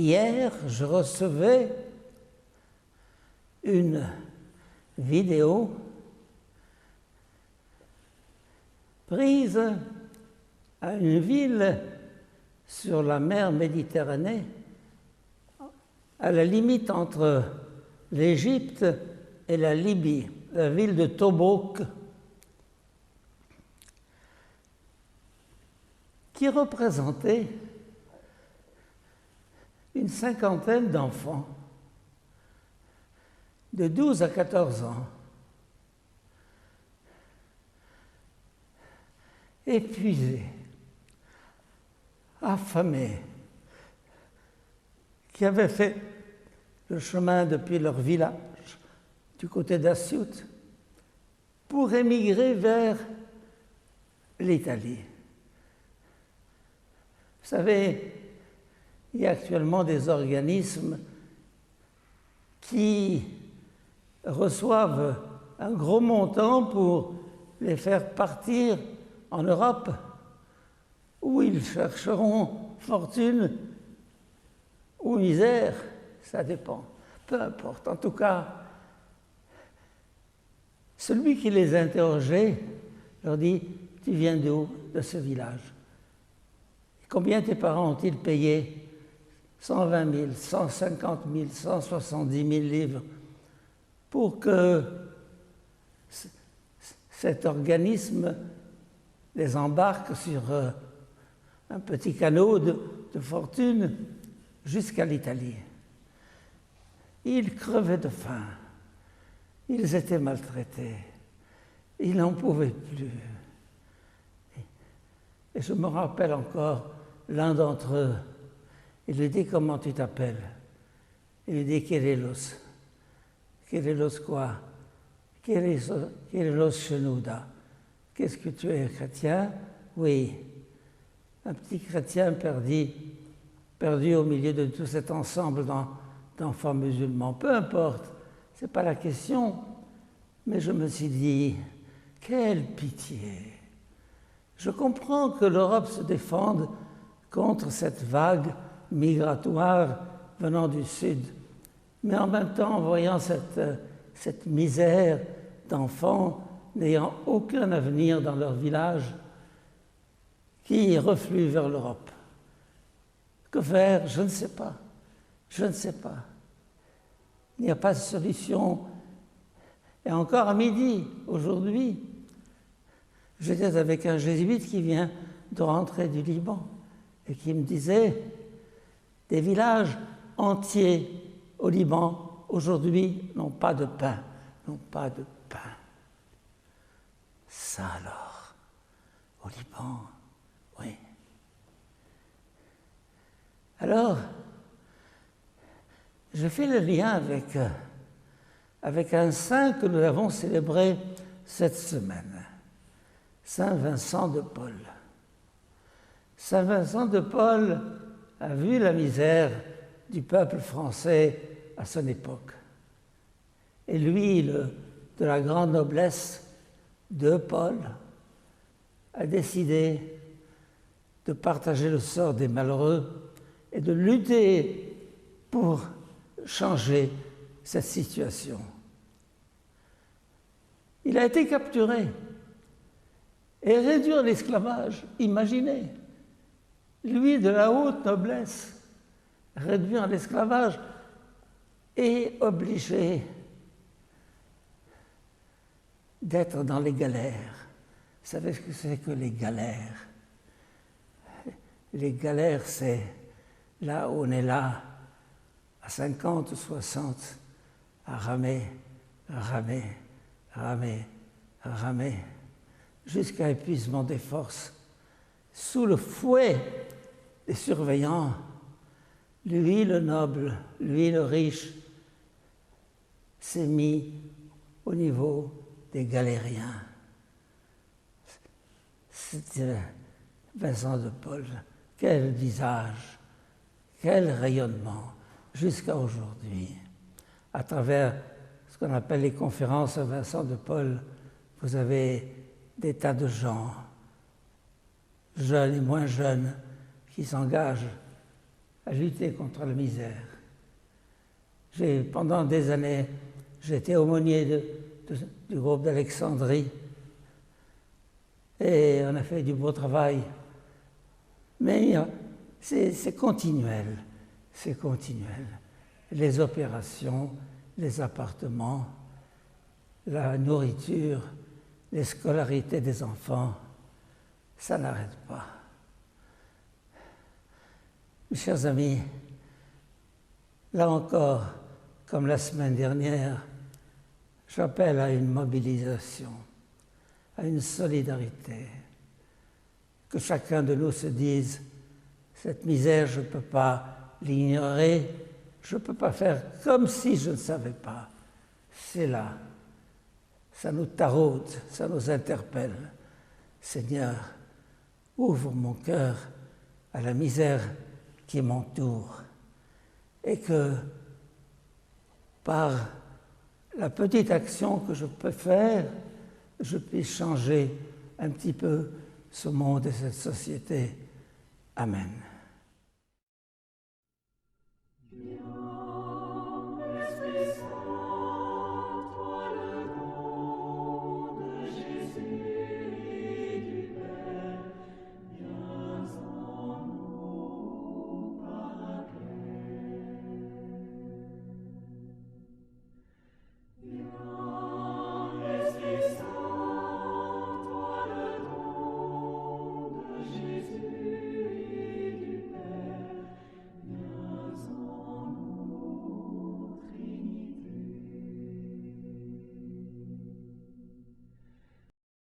Hier, je recevais une vidéo prise à une ville sur la mer Méditerranée, à la limite entre l'Égypte et la Libye, la ville de Tobrouk, qui représentait une cinquantaine d'enfants de 12 à 14 ans, épuisés, affamés, qui avaient fait le chemin depuis leur village du côté d'Assiout pour émigrer vers l'Italie. Vous savez, il y a actuellement des organismes qui reçoivent un gros montant pour les faire partir en Europe, où ils chercheront fortune ou misère, ça dépend, peu importe. En tout cas, celui qui les interrogeait leur dit « Tu viens d'où? De ce village. Combien tes parents ont-ils payé? 120 000, 150 000, 170 000 livres pour que cet organisme les embarque sur un petit canot de fortune jusqu'à l'Italie. » Ils crevaient de faim, ils étaient maltraités, ils n'en pouvaient plus. Et je me rappelle encore l'un d'entre eux, il lui dit « Comment tu t'appelles ?» Il lui dit « Kyrillos. » « Kyrillos quoi? »« Kyrillos Chenouda. » « Qu'est-ce que tu es, chrétien? » « Oui. » Un petit chrétien perdu au milieu de tout cet ensemble d'enfants musulmans. Peu importe, ce n'est pas la question. Mais je me suis dit, quelle pitié! Je comprends que l'Europe se défende contre cette vague migratoire venant du Sud. Mais en même temps, en voyant cette misère d'enfants n'ayant aucun avenir dans leur village, qui refluent vers l'Europe. Que faire? Je ne sais pas. Je ne sais pas. Il n'y a pas de solution. Et encore à midi, aujourd'hui, j'étais avec un jésuite qui vient de rentrer du Liban et qui me disait des villages entiers au Liban aujourd'hui n'ont pas de pain, n'ont pas de pain. Ça alors, au Liban, oui. Alors, je fais le lien avec un saint que nous avons célébré cette semaine, Saint Vincent de Paul. Saint Vincent de Paul a vu la misère du peuple français à son époque. Et lui, de la grande noblesse de Paul, a décidé de partager le sort des malheureux et de lutter pour changer cette situation. Il a été capturé et réduire l'esclavage, imaginez, lui de la haute noblesse, réduire l'esclavage et obligé d'être dans les galères. Vous savez ce que c'est que les galères? Les galères, c'est là où on est là, à 50 ou 60, à ramer, jusqu'à épuisement des forces. Sous le fouet des surveillants, lui le noble, lui le riche, s'est mis au niveau des galériens. C'était Vincent de Paul. Quel visage, quel rayonnement, jusqu'à aujourd'hui. À travers ce qu'on appelle les conférences à Vincent de Paul, vous avez des tas de gens, jeunes et moins jeunes, qui s'engagent à lutter contre la misère. Pendant des années, j'étais aumônier du groupe d'Alexandrie et on a fait du beau travail. Mais c'est continuel, c'est continuel. Les opérations, les appartements, la nourriture, les scolarités des enfants, ça n'arrête pas. Mes chers amis, là encore, comme la semaine dernière, j'appelle à une mobilisation, à une solidarité. Que chacun de nous se dise, cette misère, je ne peux pas l'ignorer, je ne peux pas faire comme si je ne savais pas. C'est là. Ça nous taraude, ça nous interpelle. Seigneur, ouvre mon cœur à la misère qui m'entoure et que par la petite action que je peux faire, je puisse changer un petit peu ce monde et cette société. Amen.